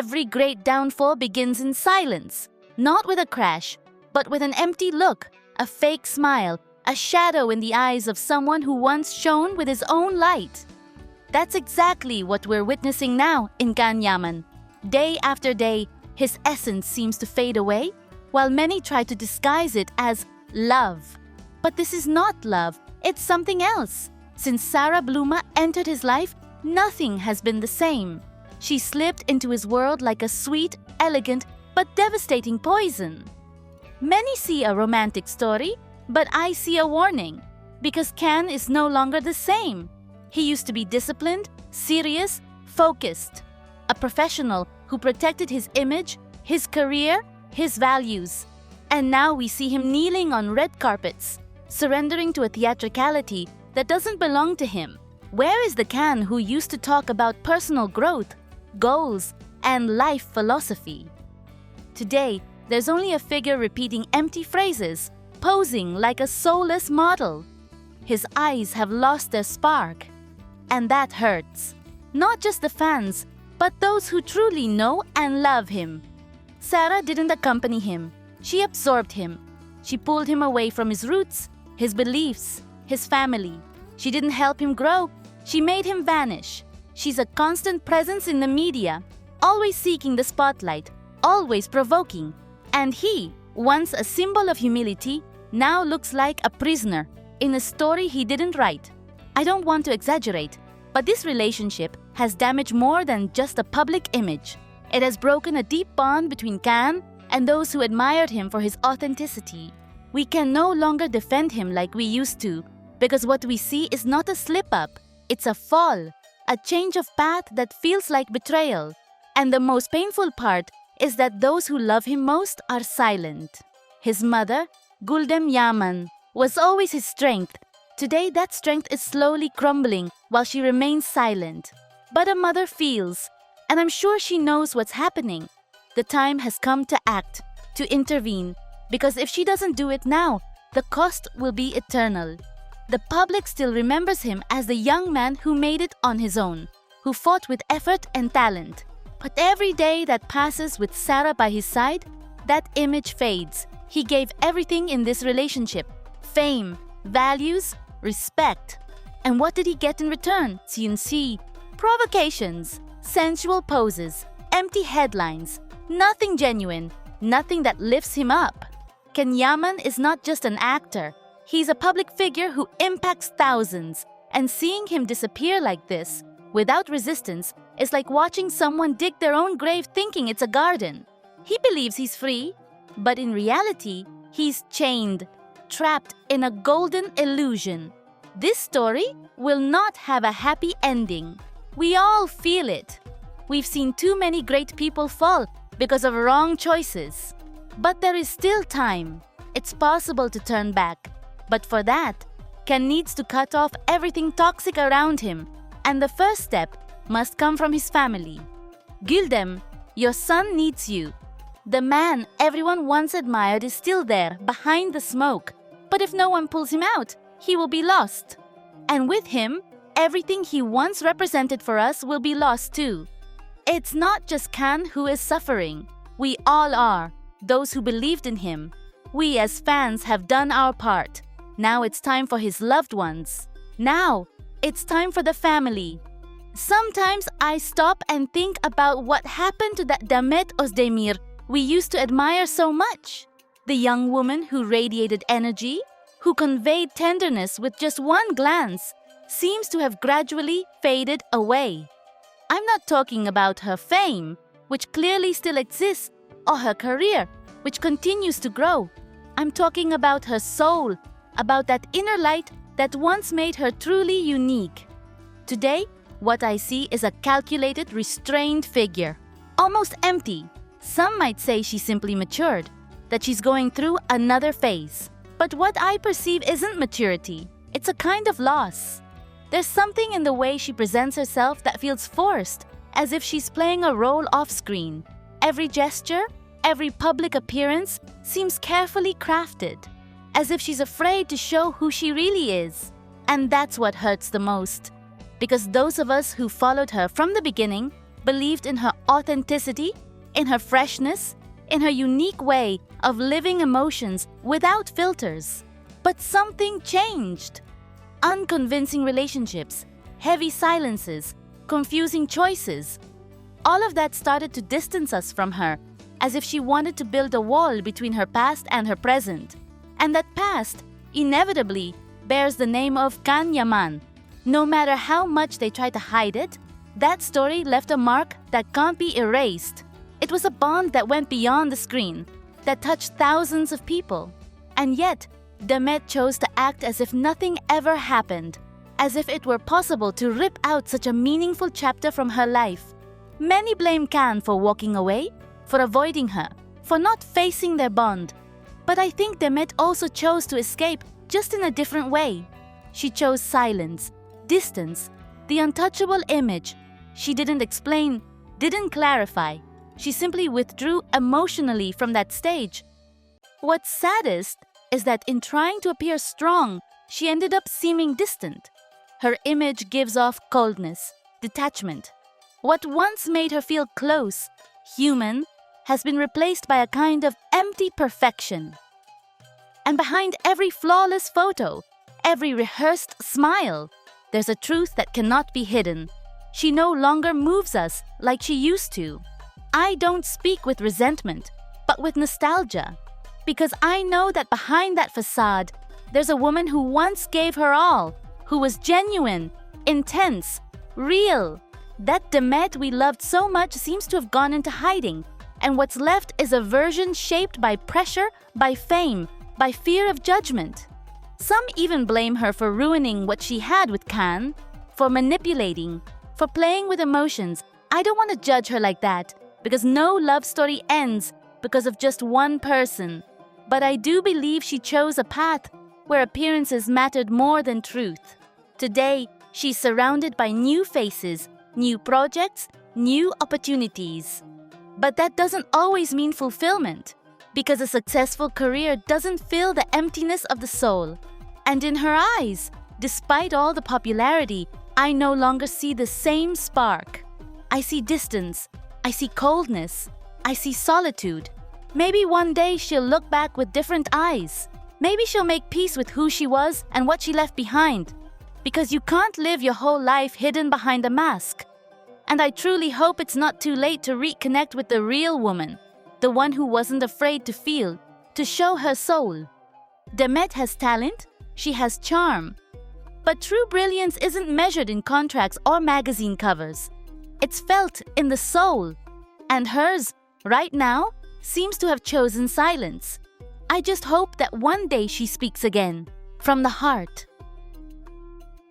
Every great downfall begins in silence, not with a crash, but with an empty look, a fake smile, a shadow in the eyes of someone who once shone with his own light. That's exactly what we're witnessing now in Can Yaman. Day after day, his essence seems to fade away, while many try to disguise it as love. But this is not love, it's something else. Since Sarah Bluma entered his life, nothing has been the same. She slipped into his world like a sweet, elegant, but devastating poison. Many see a romantic story, but I see a warning, because Can is no longer the same. He used to be disciplined, serious, focused, a professional who protected his image, his career, his values. And now we see him kneeling on red carpets, surrendering to a theatricality that doesn't belong to him. Where is the Can who used to talk about personal growth, goals, and life philosophy? Today, there's only a figure repeating empty phrases, posing like a soulless model. His eyes have lost their spark. And that hurts. Not just the fans, but those who truly know and love him. Sarah didn't accompany him. She absorbed him. She pulled him away from his roots, his beliefs, his family. She didn't help him grow. She made him vanish. She's a constant presence in the media, always seeking the spotlight, always provoking. And he, once a symbol of humility, now looks like a prisoner in a story he didn't write. I don't want to exaggerate, but this relationship has damaged more than just a public image. It has broken a deep bond between Can and those who admired him for his authenticity. We can no longer defend him like we used to, because what we see is not a slip-up, it's a fall, a change of path that feels like betrayal. And the most painful part is that those who love him most are silent. His mother, Gulden Yaman, was always his strength. Today, that strength is slowly crumbling while she remains silent. But a mother feels, and I'm sure she knows what's happening. The time has come to act, to intervene, because if she doesn't do it now, the cost will be eternal. The public still remembers him as the young man who made it on his own, who fought with effort and talent. But every day that passes with Sarah by his side, that image fades. He gave everything in this relationship: fame, values, respect. And what did he get in return? CNC, provocations, sensual poses, empty headlines, nothing genuine, nothing that lifts him up. Can Yaman is not just an actor. He's a public figure who impacts thousands. And seeing him disappear like this, without resistance, is like watching someone dig their own grave thinking it's a garden. He believes he's free, but in reality, he's chained, trapped in a golden illusion. This story will not have a happy ending. We all feel it. We've seen too many great people fall because of wrong choices. But there is still time. It's possible to turn back. But for that, Can needs to cut off everything toxic around him. And the first step must come from his family. Gulden, your son needs you. The man everyone once admired is still there, behind the smoke. But if no one pulls him out, he will be lost. And with him, everything he once represented for us will be lost too. It's not just Can who is suffering. We all are, those who believed in him. We as fans have done our part. Now it's time for his loved ones. Now it's time for the family. Sometimes I stop and think about what happened to that Demet Özdemir we used to admire so much. The young woman who radiated energy, who conveyed tenderness with just one glance, seems to have gradually faded away. I'm not talking about her fame, which clearly still exists, or her career, which continues to grow. I'm talking about her soul, about that inner light that once made her truly unique. Today, what I see is a calculated, restrained figure, almost empty. Some might say she simply matured, that she's going through another phase. But what I perceive isn't maturity, it's a kind of loss. There's something in the way she presents herself that feels forced, as if she's playing a role off-screen. Every gesture, every public appearance seems carefully crafted, as if she's afraid to show who she really is. And that's what hurts the most. Because those of us who followed her from the beginning believed in her authenticity, in her freshness, in her unique way of living emotions without filters. But something changed. Unconvincing relationships, heavy silences, confusing choices. All of that started to distance us from her, as if she wanted to build a wall between her past and her present. And that past, inevitably, bears the name of Can Yaman. No matter how much they try to hide it, that story left a mark that can't be erased. It was a bond that went beyond the screen, that touched thousands of people. And yet, Demet chose to act as if nothing ever happened, as if it were possible to rip out such a meaningful chapter from her life. Many blame Can for walking away, for avoiding her, for not facing their bond. But I think Demet also chose to escape, just in a different way. She chose silence, distance, the untouchable image. She didn't explain, didn't clarify. She simply withdrew emotionally from that stage. What's saddest is that in trying to appear strong, she ended up seeming distant. Her image gives off coldness, detachment. What once made her feel close, human, has been replaced by a kind of empty perfection. And behind every flawless photo, every rehearsed smile, there's a truth that cannot be hidden. She no longer moves us like she used to. I don't speak with resentment, but with nostalgia. Because I know that behind that facade, there's a woman who once gave her all, who was genuine, intense, real. That Demet we loved so much seems to have gone into hiding, and what's left is a version shaped by pressure, by fame, by fear of judgment. Some even blame her for ruining what she had with Can, for manipulating, for playing with emotions. I don't want to judge her like that, because no love story ends because of just one person. But I do believe she chose a path where appearances mattered more than truth. Today, she's surrounded by new faces, new projects, new opportunities. But that doesn't always mean fulfillment, because a successful career doesn't fill the emptiness of the soul. And in her eyes, despite all the popularity, I no longer see the same spark. I see distance, I see coldness, I see solitude. Maybe one day she'll look back with different eyes. Maybe she'll make peace with who she was and what she left behind. Because you can't live your whole life hidden behind a mask. And I truly hope it's not too late to reconnect with the real woman, the one who wasn't afraid to feel, to show her soul. Demet has talent, she has charm. But true brilliance isn't measured in contracts or magazine covers. It's felt in the soul. And hers, right now, seems to have chosen silence. I just hope that one day she speaks again, from the heart.